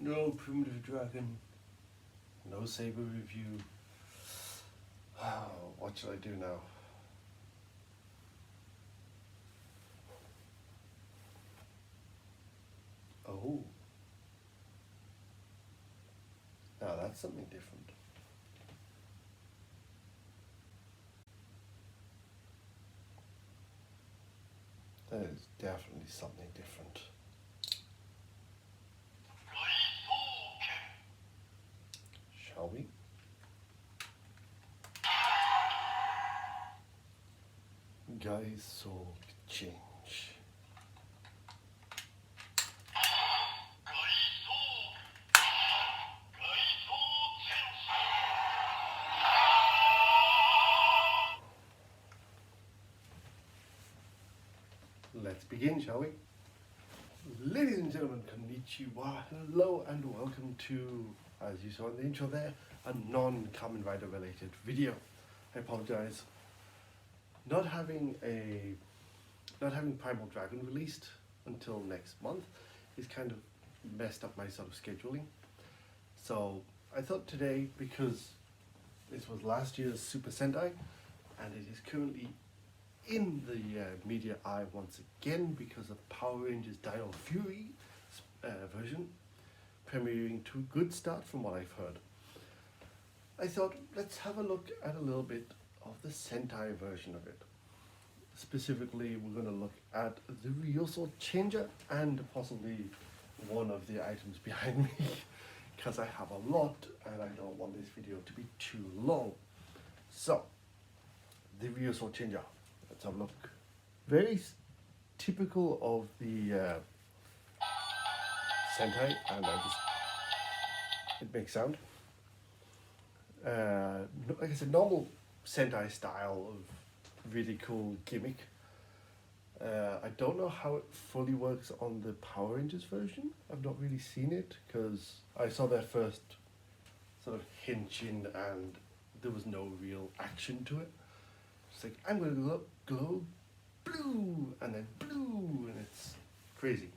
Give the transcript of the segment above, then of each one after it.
No primitive dragon. No Saber review. What should I do now? Oh. Now that's something different. That is definitely something different. Shall we? Guys, so change. Let's begin, shall we? Ladies and gentlemen, konnichiwa, hello and welcome to, as you saw in the intro there, a non-Kamen Rider related video. I apologize. Not having Primal Dragon released until next month is kind of messed up my sort of scheduling. So I thought today, because this was last year's Super Sentai and it is currently in the media eye once again because of Power Rangers Dino Fury version premiering to a good start from what I've heard. I thought let's have a look at a little bit of the Sentai version of it. Specifically, we're going to look at the Ryusoulger and possibly one of the items behind me because I have a lot and I don't want this video to be too long. So, the Ryusoulger. Let's have a look. Very typical of the Sentai, and it makes sound. Like I said, normal Sentai style of really cool gimmick. I don't know how it fully works on the Power Rangers version. I've not really seen it because I saw their first sort of Henshin and there was no real action to it. It's like, I'm going to glow blue and then blue and it's crazy.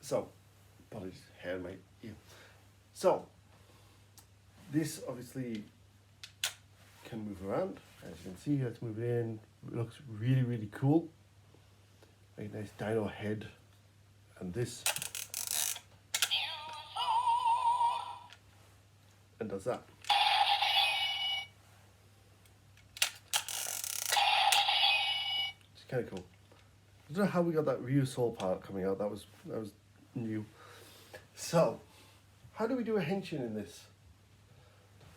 So, apologies, hair in my ear. So, this obviously can move around. As you can see, it's moving in. It looks really, really cool. Very nice dino head. And this. And does that. It's kind of cool. I don't know how we got that Ryusoul part coming out. That was new. So, how do we do a Henshin in this?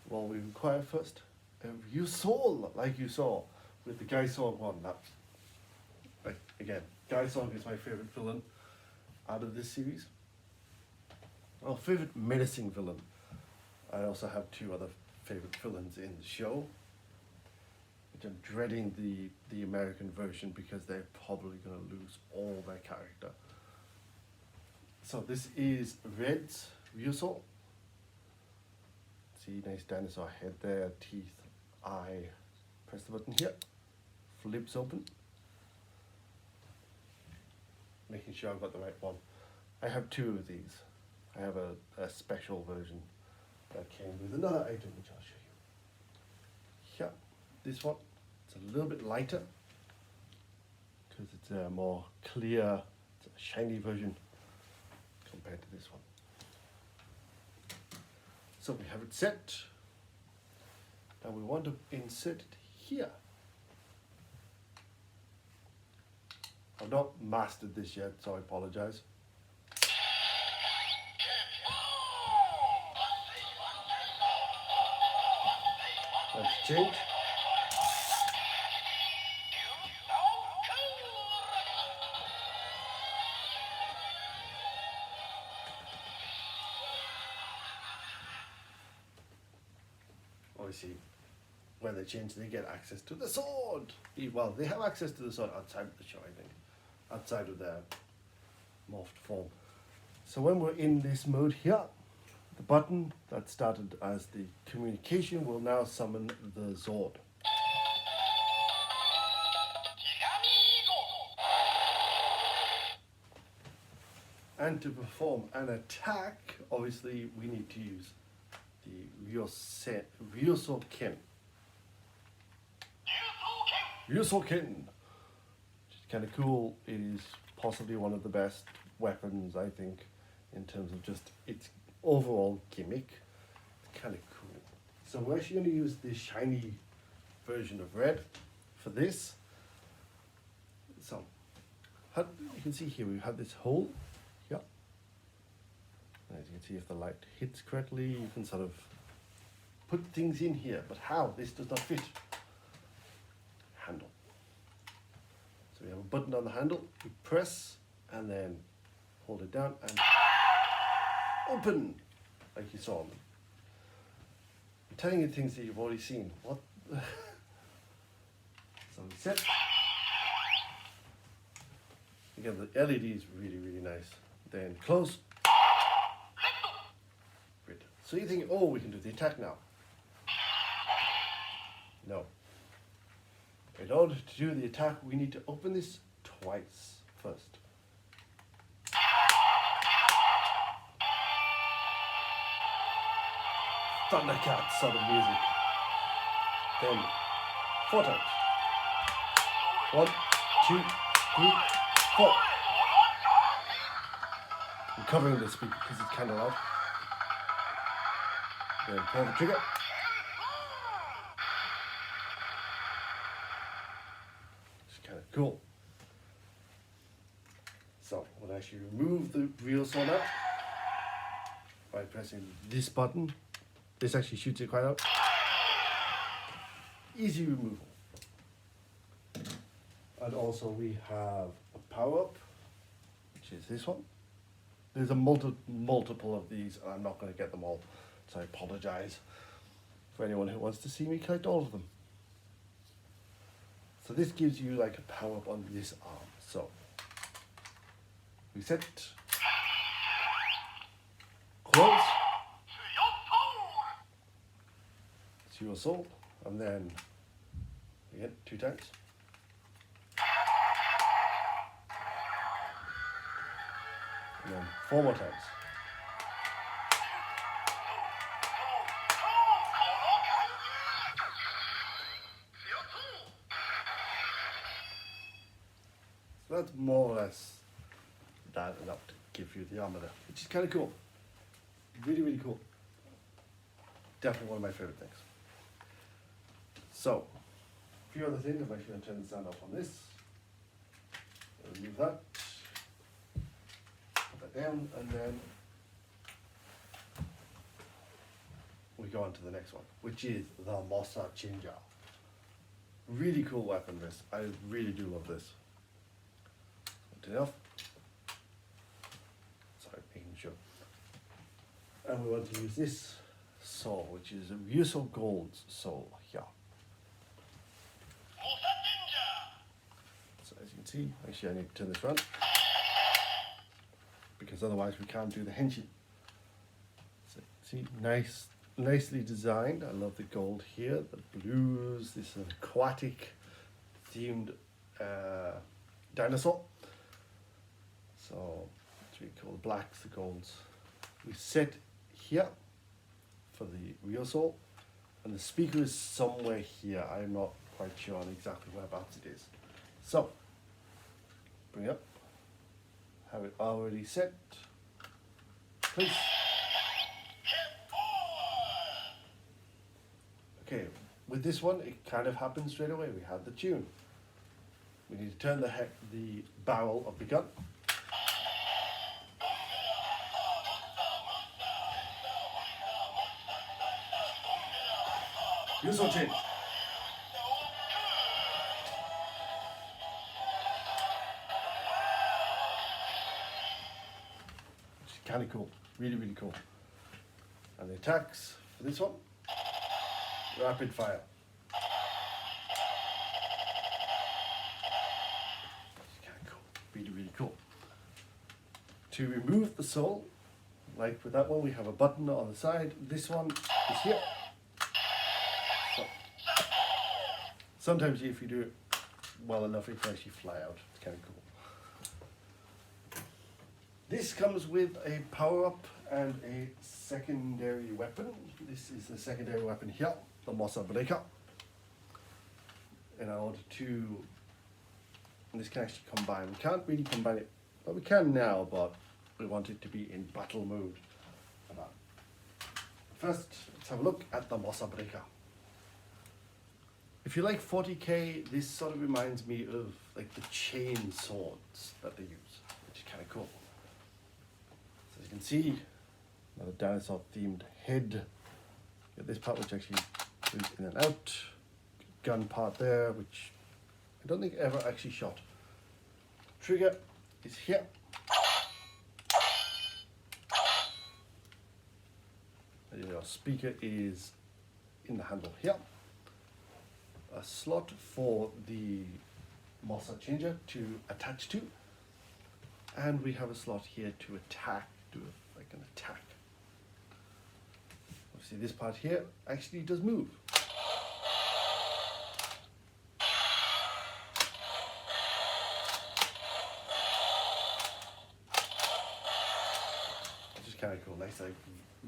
Well, we require first a Ryusoul, like you saw with the Gaisong one. That's, like, again, Gaisong is my favorite villain out of this series. Well, favorite menacing villain. I also have two other favorite villains in the show, which I'm dreading the American version because they're probably going to lose all their character. So this is Red's Ryusoul. See, nice dinosaur head there, teeth, eye. Press the button here, flips open. Making sure I've got the right one. I have two of these. I have a special version that came with another item, which I'll show you. Yeah, this one, it's a little bit lighter because it's a more clear, it's a shiny version compared to this one. So we have it set. Now we want to insert it here. I've not mastered this yet, so I apologize. Let's change. Obviously, when they change, they get access to the sword. Well, they have access to the sword outside of the show, I think. Outside of their morphed form. So when we're in this mode here, the button that started as the communication will now summon the Zord. And to perform an attack, obviously we need to use the Ryusoulger. Ryusoulger, which is kind of cool. It is possibly one of the best weapons, I think, in terms of just its overall gimmick. It's kind of cool. So we're actually going to use the shiny version of red for this. So, you can see here we have this hole. Yeah. As you can see, if the light hits correctly, you can sort of put things in here. But how? This does not fit. Handle. So we have a button on the handle. We press and then hold it down and open, like you saw me. I'm telling you things that you've already seen. What? So we set. Again, the LED is really, really nice. Then close. Great. So you think, oh, we can do the attack now. No. In order to do the attack, we need to open this twice first. Thundercat sort of music. Then 4 times. 1, 2, 3, 4. I'm covering the speaker because it's kind of loud. Then pull the trigger. It's kind of cool. So we'll actually remove the Ryusoulger out by pressing this button. This actually shoots it quite out. Easy removal. And also we have a power up, which is this one. There's a multiple of these, and I'm not going to get them all, so I apologize for anyone who wants to see me collect all of them. So this gives you like a power up on this arm. So we set, close, it's your soul, and then again 2 times. And then 4 more times. So that's more or less that enough to give you the armor there, which is kind of cool. Really, really cool. Definitely one of my favorite things. So, a few other things. I'm actually going to turn the sound off on this. Remove that. Put that down, and then we go on to the next one, which is the Mosa Chinja. Really cool weapon, this. I really do love this. Enough. Sorry, making sure. And we want to use this soul, which is a Ryusoulger Gold's soul here. So as you can see, actually I need to turn this around because otherwise we can't do the Henshin. So see, nicely designed. I love the gold here, the blues, this aquatic themed dinosaur. So, what we call the blacks, the golds. We set here for the Ryusoulger, and the speaker is somewhere here. I'm not quite sure on exactly whereabouts it is. So, bring it up, have it already set, place. Okay, with this one, it kind of happens straight away. We have the tune. We need to turn the barrel of the gun. Ryusoulger. Which is kind of cool. Really, really cool. And the attacks for this one, rapid fire. It's kind of cool. Really, really cool. To remove the soul, like with that one, we have a button on the side. This one is here. Sometimes if you do it well enough, it can actually fly out. It's kind of cool. This comes with a power-up and a secondary weapon. This is the secondary weapon here, the Mossa Breaker. In order to, and this can actually combine. We can't really combine it, but we can now, but we want it to be in battle mode. First, let's have a look at the Mossa Breaker. If you like 40k, this sort of reminds me of like the chain swords that they use, which is kind of cool. So as you can see, another dinosaur themed head. Got this part which actually moves in and out. Gun part there, which I don't think ever actually shot. Trigger is here. And your speaker is in the handle here. A slot for the Mossa changer to attach to, and we have a slot here to attack, like an attack. Obviously this part here actually does move. Which is kind of cool, nice like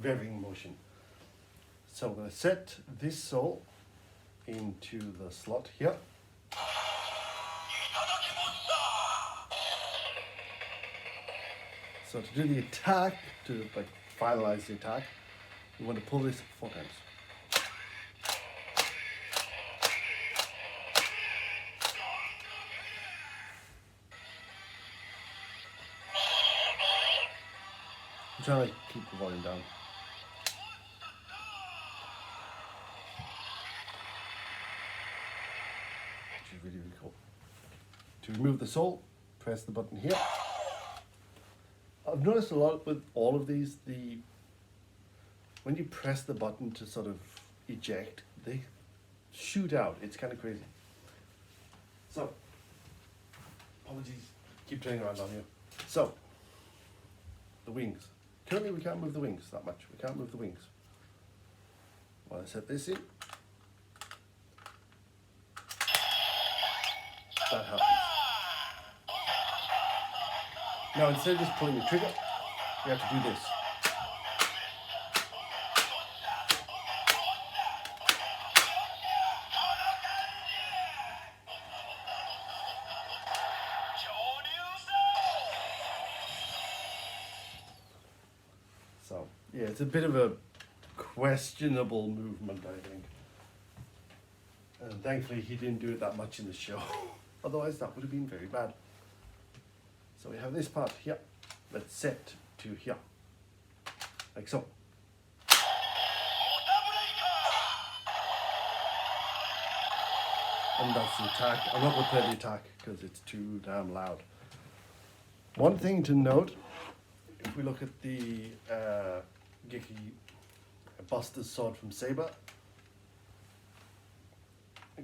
revving motion. So I'm going to set this soul into the slot here. So to do the attack, to like finalize the attack, we want to pull this 4 times. I'm trying to keep the volume down. Really cool. To remove the soul, press the button here. I've noticed a lot with all of these, when you press the button to sort of eject, they shoot out. It's kind of crazy. So, apologies, keep turning around on you. So, the wings. Currently we can't move the wings that much. We can't move the wings. When I set this in, that happens. Now instead of just pulling the trigger, we have to do this. So yeah, it's a bit of a questionable movement, I think. And thankfully he didn't do it that much in the show. Otherwise that would have been very bad. So we have this part here. Let's set to here. Like so. And that's the attack. I'm not going to play the attack because it's too damn loud. One thing to note, if we look at the Geki Buster's sword from Saber,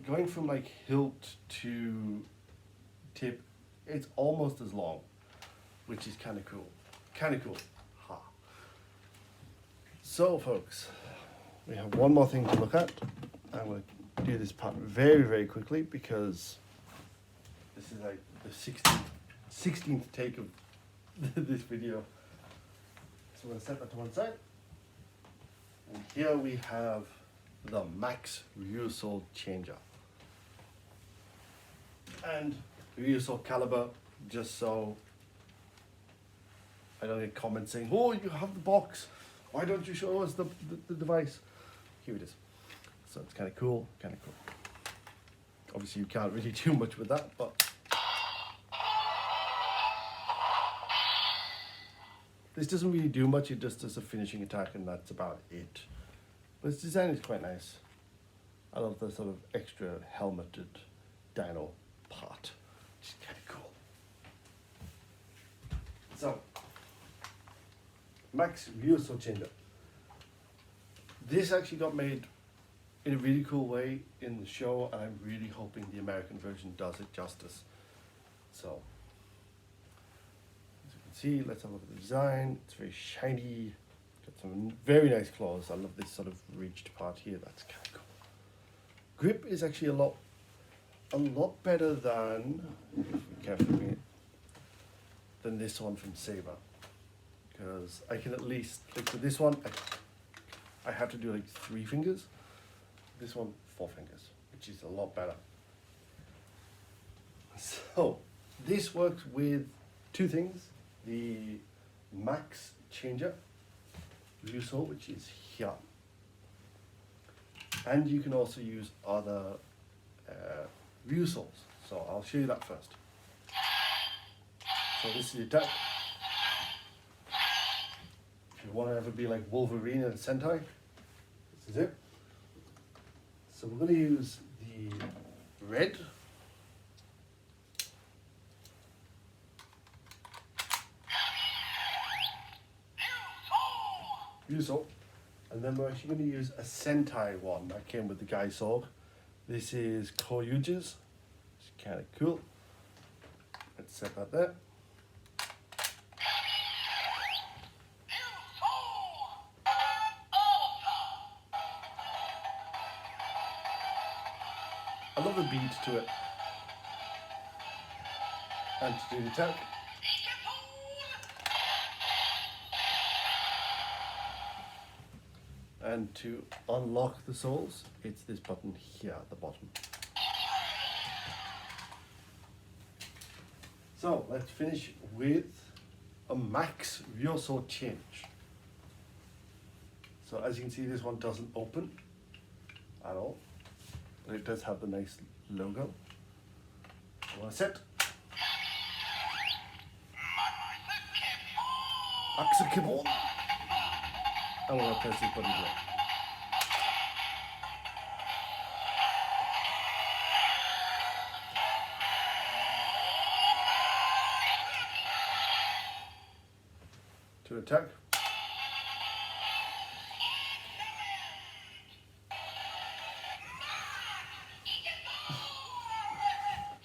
going from like hilt to tip, it's almost as long, which is kind of cool. Kind of cool. Ha. So folks, we have one more thing to look at. I'm going to do this part very, very quickly because this is like the 16th take of this video. So I'm going to set that to one side. And here we have the Max Ryusoulger changer. And Ryusoulger caliber, just so I don't get comments saying, oh, you have the box, why don't you show us the device? Here it is. So it's kind of cool, Obviously you can't really do much with that, but this doesn't really do much, it just does a finishing attack and that's about it. But its design is quite nice. I love the sort of extra helmeted dino part, which is kind of cool. So, Max Ryusoulger changer. This actually got made in a really cool way in the show, and I'm really hoping the American version does it justice. So, as you can see, let's have a look at the design. It's very shiny, got some very nice claws. I love this sort of ridged part here, that's kind of cool. Grip is actually a lot better than, if we carefully bring it, than this one from Saber, because I can at least, like with this one, I have to do like 3 fingers. This one, 4 fingers, which is a lot better. So this works with 2 things: the max changer, Ryusoulger, which is here, and you can also use other Ryusouls. So I'll show you that first. So this is the attack. If you want to ever be like Wolverine in Sentai, this is it. So we're going to use the red. Ryusoulger. And then we're actually going to use a Sentai one that came with the Guy Sword. This is Koryuji's. It's kind of cool. Let's set that there. I love the beat to it. And to do the attack. And to unlock the souls, it's this button here at the bottom. So let's finish with a max Ryusoulger change. So as you can see, this one doesn't open at all, but it does have the nice logo. I want to set. Axakibon. I want to press this button here. To attack.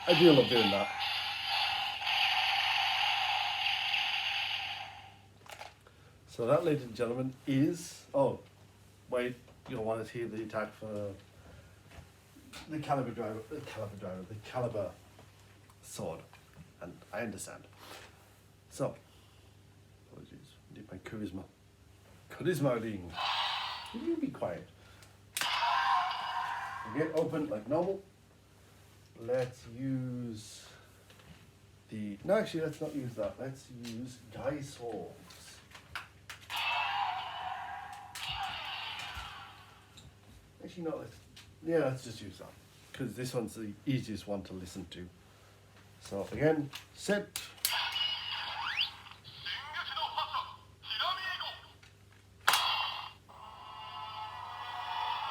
I do love doing that. So that, ladies and gentlemen, is... Oh, wait, you'll want to hear the attack for the caliber sword, and I understand. So, apologies, need my charisma. Charisma ring. Can you be quiet? Okay, open like normal. Let's use the... No, actually, let's not use that. Let's use Guy Swords. Actually, no, let's just use that, because this one's the easiest one to listen to. So again, set.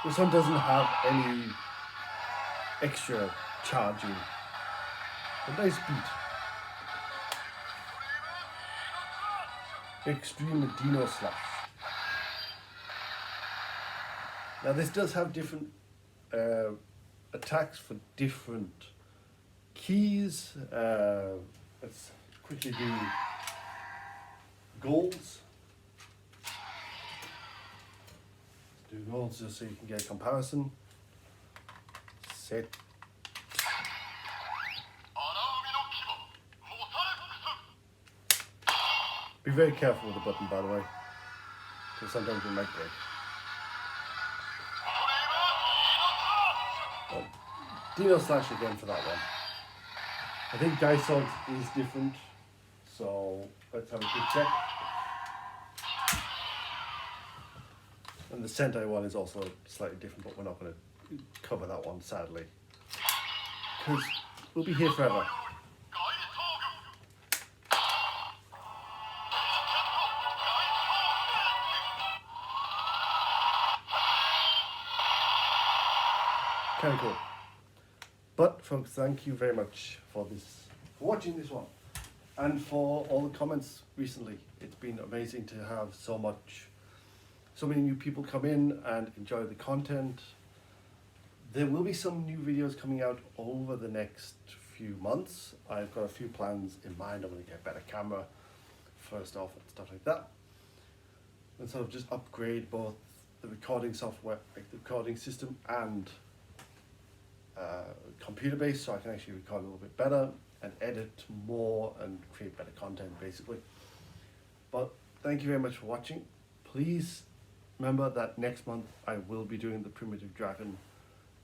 This one doesn't have any extra charging. A nice beat. Extreme Dino Slash. Now this does have different attacks for different keys. Let's quickly do golds. Let's do golds just so you can get a comparison. Set. Be very careful with the button, by the way, because sometimes it might break. Dino Slash again for that one. I think Guy Swords is different, so let's have a quick check. And the Sentai one is also slightly different, but we're not going to cover that one, sadly, because we'll be here forever. Kind of cool. But folks, thank you very much for watching this one, and for all the comments recently. It's been amazing to have so many new people come in and enjoy the content. There will be some new videos coming out over the next few months. I've got a few plans in mind. I'm going to get a better camera first off and stuff like that, and sort of just upgrade both the recording software, like the recording system, and computer based, so I can actually record a little bit better, and edit more and create better content basically. But thank you very much for watching. Please remember that next month I will be doing the Primitive Dragon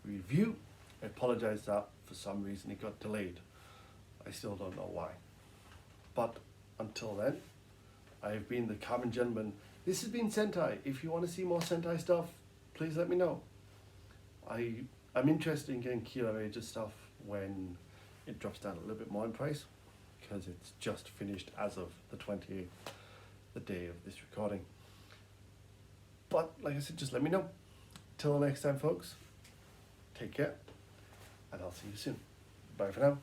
review. I apologize that for some reason it got delayed. I still don't know why. But until then, I have been the Kamen Gentleman. This has been Sentai. If you want to see more Sentai stuff, please let me know. I'm interested in getting Killer Ages stuff when it drops down a little bit more in price, because it's just finished as of the 28th, the day of this recording. But like I said, just let me know. Till next time, folks, take care, and I'll see you soon. Bye for now.